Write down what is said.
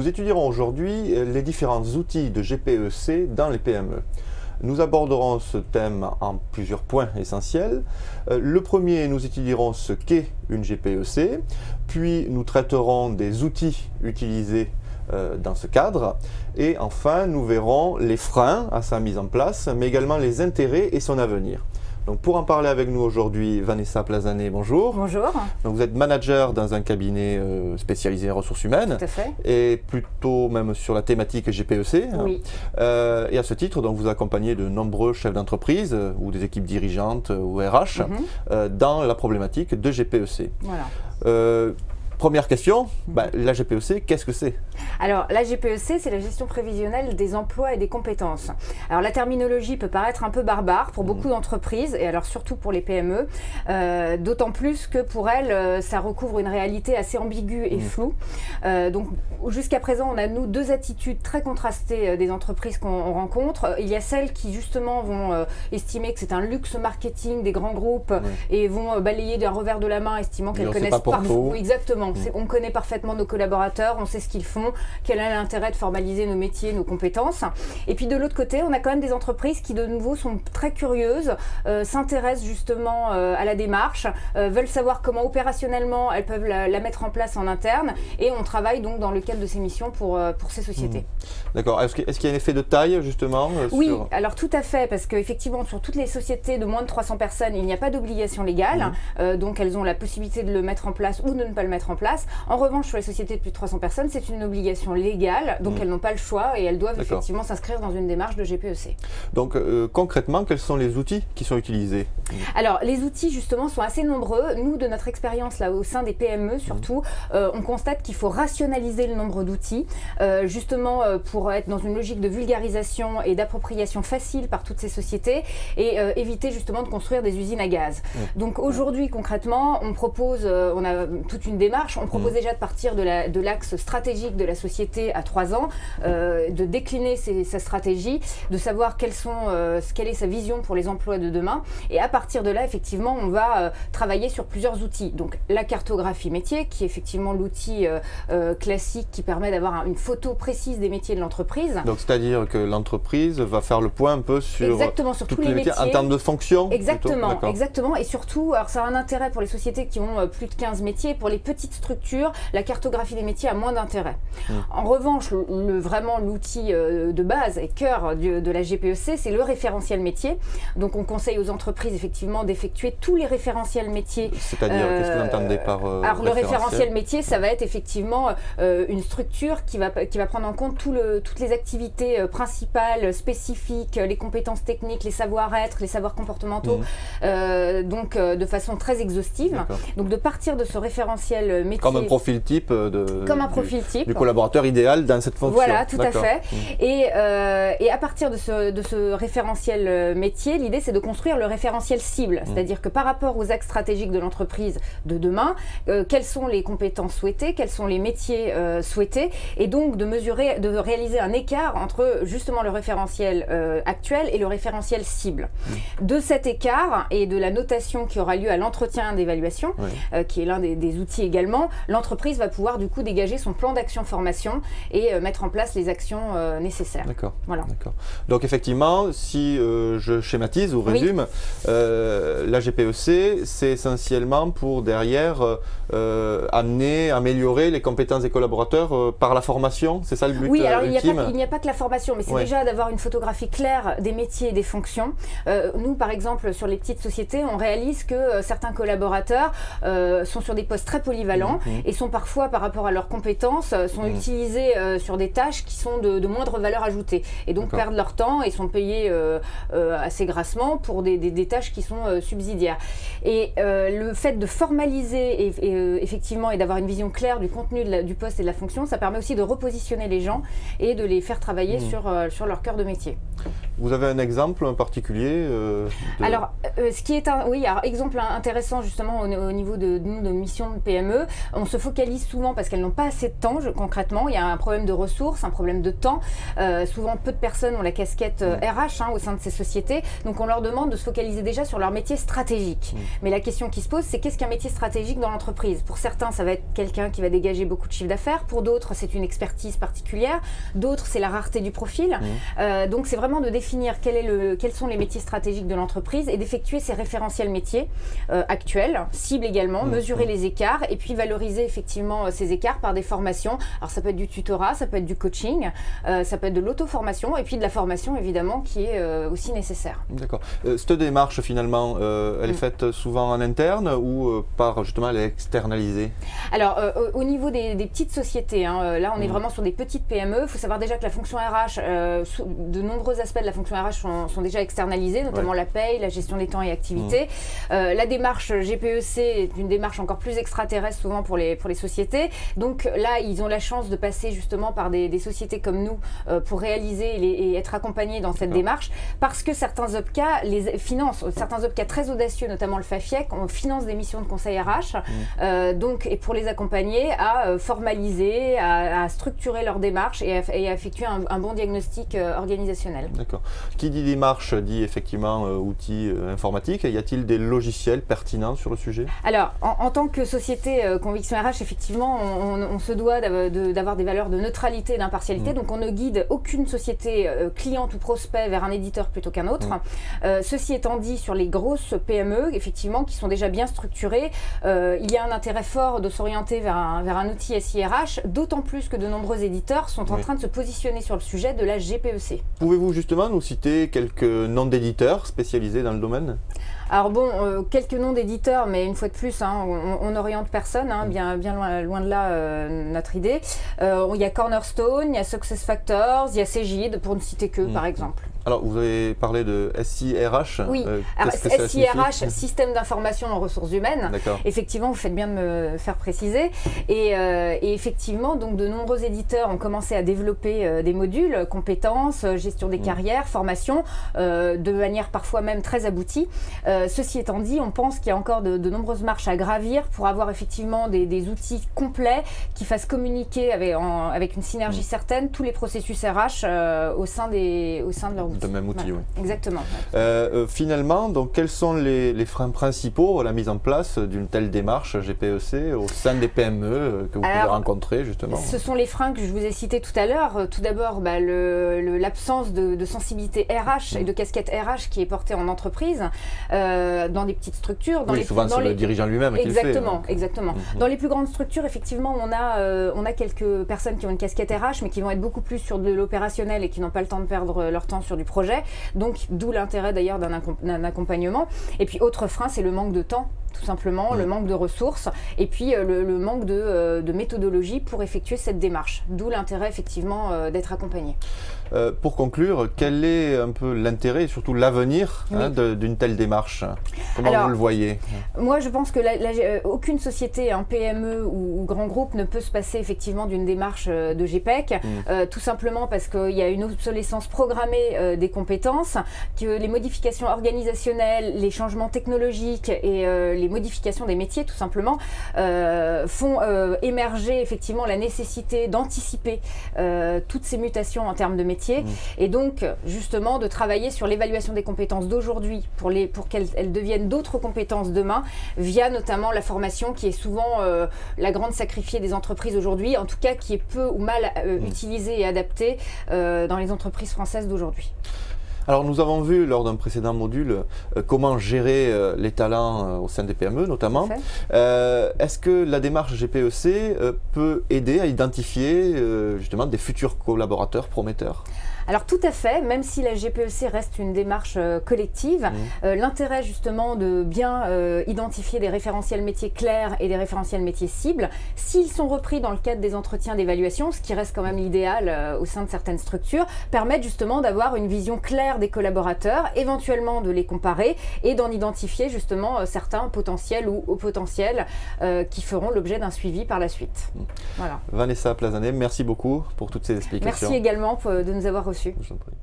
Nous étudierons aujourd'hui les différents outils de GPEC dans les PME. Nous aborderons ce thème en plusieurs points essentiels. Le premier, nous étudierons ce qu'est une GPEC, puis nous traiterons des outils utilisés dans ce cadre, et enfin nous verrons les freins à sa mise en place, mais également les intérêts et son avenir. Donc pour en parler avec nous aujourd'hui, Vanessa Plazanet, bonjour. Bonjour. Donc vous êtes manager dans un cabinet spécialisé en ressources humaines. Tout à fait. Et plutôt même sur la thématique GPEC. Oui. Et à ce titre, donc, vous accompagnez de nombreux chefs d'entreprise ou des équipes dirigeantes ou RH dans la problématique de GPEC. Voilà. Première question, la GPEC, qu'est-ce que c'est? Alors, la GPEC, c'est la gestion prévisionnelle des emplois et des compétences. Alors, la terminologie peut paraître un peu barbare pour beaucoup d'entreprises, et alors surtout pour les PME, d'autant plus que pour elles, ça recouvre une réalité assez ambiguë et floue. Donc, jusqu'à présent, on a, nous, deux attitudes très contrastées des entreprises qu'on rencontre. Il y a celles qui, justement, vont estimer que c'est un luxe marketing des grands groupes et vont balayer d'un revers de la main, estimant qu'elles connaissent parfaitement. Exactement. On connaît parfaitement nos collaborateurs, on sait ce qu'ils font, quel est l'intérêt de formaliser nos métiers, nos compétences. Et puis de l'autre côté, on a quand même des entreprises qui de nouveau sont très curieuses, s'intéressent justement à la démarche, veulent savoir comment opérationnellement elles peuvent la mettre en place en interne, et on travaille donc dans le cadre de ces missions pour ces sociétés. D'accord. Est-ce qu'il y a un effet de taille justement Oui, alors tout à fait, parce qu'effectivement sur toutes les sociétés de moins de 300 personnes, il n'y a pas d'obligation légale, donc elles ont la possibilité de le mettre en place ou de ne pas le mettre en place. En revanche, sur les sociétés de plus de 300 personnes, c'est une obligation légale, donc elles n'ont pas le choix et elles doivent effectivement s'inscrire dans une démarche de GPEC. Donc concrètement, quels sont les outils qui sont utilisés? Alors, les outils justement sont assez nombreux. Nous, de notre expérience là au sein des PME surtout, on constate qu'il faut rationaliser le nombre d'outils, justement pour être dans une logique de vulgarisation et d'appropriation facile par toutes ces sociétés et éviter justement de construire des usines à gaz. Donc aujourd'hui, concrètement, on propose, on a toute une démarche. On propose déjà de partir de l'axe stratégique de la société à 3 ans, de décliner sa stratégie, de savoir quelle est sa vision pour les emplois de demain. Et à partir de là, effectivement, on va travailler sur plusieurs outils. Donc la cartographie métier, qui est effectivement l'outil classique qui permet d'avoir une photo précise des métiers de l'entreprise. Donc c'est-à-dire que l'entreprise va faire le point un peu sur, sur tous les métiers en termes de fonction. Exactement, exactement. Et surtout, alors ça a un intérêt pour les sociétés qui ont plus de 15 métiers. Pour les petites structures, la cartographie des métiers a moins d'intérêt. En revanche, vraiment l'outil de base et cœur de la GPEC, c'est le référentiel métier. Donc on conseille aux entreprises effectivement d'effectuer tous les référentiels métiers. C'est-à-dire, qu'est-ce que vous entendez par alors le référentiel métier, ça va être effectivement une structure qui va prendre en compte toutes les activités principales, spécifiques, les compétences techniques, les savoir-être, les savoirs comportementaux, donc de façon très exhaustive. Donc de partir de ce référentiel métier. Comme un profil type du collaborateur idéal dans cette fonction. Voilà, tout à fait. Et à partir de ce référentiel métier, l'idée c'est de construire le référentiel cible. C'est-à-dire que par rapport aux axes stratégiques de l'entreprise de demain, quelles sont les compétences souhaitées, quels sont les métiers souhaités, et donc de réaliser un écart entre justement le référentiel actuel et le référentiel cible. De cet écart et de la notation qui aura lieu à l'entretien d'évaluation, qui est l'un des outils également, l'entreprise va pouvoir du coup dégager son plan d'action formation et mettre en place les actions nécessaires. D'accord. Voilà. Donc effectivement, si je schématise ou résume, la GPEC, c'est essentiellement pour derrière améliorer les compétences des collaborateurs par la formation, c'est ça le but ultime? Alors il n'y a pas que la formation, mais c'est déjà d'avoir une photographie claire des métiers et des fonctions. Nous, par exemple, sur les petites sociétés, on réalise que certains collaborateurs sont sur des postes très polyvalents et sont parfois, par rapport à leurs compétences, sont utilisés sur des tâches qui sont de moindre valeur ajoutée et donc perdent leur temps et sont payés assez grassement pour des tâches qui sont subsidiaires. Et le fait de formaliser effectivement et d'avoir une vision claire du contenu du poste et de la fonction, ça permet aussi de repositionner les gens et de les faire travailler sur leur cœur de métier. Vous avez un exemple en particulier Alors, ce qui est oui, alors, exemple intéressant justement au niveau de missions de PME, on se focalise souvent parce qu'elles n'ont pas assez de temps concrètement. Il y a un problème de ressources, un problème de temps. Souvent, peu de personnes ont la casquette RH au sein de ces sociétés. Donc, on leur demande de se focaliser déjà sur leur métier stratégique. Mais la question qui se pose, c'est qu'est-ce qu'un métier stratégique dans l'entreprise? Pour certains, ça va être quelqu'un qui va dégager beaucoup de chiffre d'affaires. Pour d'autres, c'est une expertise particulière. D'autres, c'est la rareté du profil. Donc, c'est vraiment de définir quels sont les métiers stratégiques de l'entreprise et d'effectuer ces référentiels métiers actuels, cibles également, mesurer les écarts et puis valoriser effectivement ces écarts par des formations. Alors ça peut être du tutorat, ça peut être du coaching, ça peut être de l'auto-formation et puis de la formation évidemment qui est aussi nécessaire. D'accord. Cette démarche finalement, elle est faite souvent en interne ou par justement elle est externalisée? Alors au niveau des petites sociétés, là on est vraiment sur des petites PME. Il faut savoir déjà que la fonction RH, de nombreux aspects de la fonction RH sont déjà externalisés, notamment la paye, la gestion des temps et activités. La démarche GPEC est une démarche encore plus extraterrestre souvent pour les sociétés. Donc là, ils ont la chance de passer justement par des sociétés comme nous pour réaliser et être accompagnés dans cette démarche parce que certains OPCA les financent, certains OPCA très audacieux, notamment le FAFIEC, on finance des missions de conseil RH donc, et pour les accompagner à formaliser, à structurer leur démarche et à effectuer un bon diagnostic organisationnel. D'accord. Qui dit démarche dit effectivement outils informatiques. Y a-t-il des logiciels pertinents sur le sujet? Alors, en tant que société Conviction RH, effectivement, on se doit d'avoir des valeurs de neutralité et d'impartialité. Donc, on ne guide aucune société cliente ou prospect vers un éditeur plutôt qu'un autre. Ceci étant dit, sur les grosses PME, effectivement, qui sont déjà bien structurées, il y a un intérêt fort de s'orienter vers un outil SIRH, d'autant plus que de nombreux éditeurs sont en train de se positionner sur le sujet de la GPEC. Pouvez-vous justement nous citer quelques noms d'éditeurs spécialisés dans le domaine? Alors bon, quelques noms d'éditeurs, mais une fois de plus, on n'oriente personne, bien loin de là notre idée. Il y a Cornerstone, il y a SuccessFactors, il y a Cegid, pour ne citer que par exemple. Alors, vous avez parlé de SIRH. Oui, SIRH, Système d'information en ressources humaines. Effectivement, vous faites bien de me faire préciser. Et effectivement, donc, de nombreux éditeurs ont commencé à développer des modules, compétences, gestion des carrières, formation, de manière parfois même très aboutie. Ceci étant dit, on pense qu'il y a encore de nombreuses marches à gravir pour avoir effectivement des outils complets qui fassent communiquer avec une synergie certaine tous les processus RH au sein de leur outil. De même outil, oui. Exactement. Finalement, donc, quels sont les freins principaux à la mise en place d'une telle démarche GPEC au sein des PME que vous pouvez rencontrer justement? Ce sont les freins que je vous ai cités tout à l'heure. Tout d'abord, l'absence de sensibilité RH et de casquette RH qui est portée en entreprise. Dans des petites structures. Souvent c'est le dirigeant lui-même qui le fait. Exactement. Dans les plus grandes structures, effectivement, on a quelques personnes qui ont une casquette RH, mais qui vont être beaucoup plus sur de l'opérationnel et qui n'ont pas le temps de perdre leur temps sur du projet. Donc, d'où l'intérêt d'ailleurs d'un accompagnement. Et puis, autre frein, c'est le manque de temps, tout simplement, le manque de ressources, et puis le manque de méthodologie pour effectuer cette démarche. D'où l'intérêt, effectivement, d'être accompagné. Pour conclure, quel est un peu l'intérêt et surtout l'avenir d'une telle démarche? Comment vous le voyez? Moi, je pense que aucune société, PME ou grand groupe ne peut se passer effectivement d'une démarche de GPEC, tout simplement parce qu'il y a une obsolescence programmée des compétences, que les modifications organisationnelles, les changements technologiques et les modifications des métiers, tout simplement, font émerger effectivement la nécessité d'anticiper toutes ces mutations en termes de métiers et donc justement de travailler sur l'évaluation des compétences d'aujourd'hui pour qu'elles deviennent d'autres compétences demain via notamment la formation qui est souvent la grande sacrifiée des entreprises aujourd'hui, en tout cas qui est peu ou mal utilisée et adaptée dans les entreprises françaises d'aujourd'hui. Alors nous avons vu lors d'un précédent module comment gérer les talents au sein des PME notamment. Est-ce que la démarche GPEC peut aider à identifier justement des futurs collaborateurs prometteurs? Alors tout à fait, même si la GPEC reste une démarche collective, l'intérêt justement de bien identifier des référentiels métiers clairs et des référentiels métiers cibles, s'ils sont repris dans le cadre des entretiens d'évaluation, ce qui reste quand même l'idéal au sein de certaines structures, permettent justement d'avoir une vision claire des collaborateurs, éventuellement de les comparer et d'en identifier justement certains potentiels ou au potentiel qui feront l'objet d'un suivi par la suite. Voilà. Vanessa Plazanet, merci beaucoup pour toutes ces explications. Merci également de nous avoir reçus. Je vous en prie.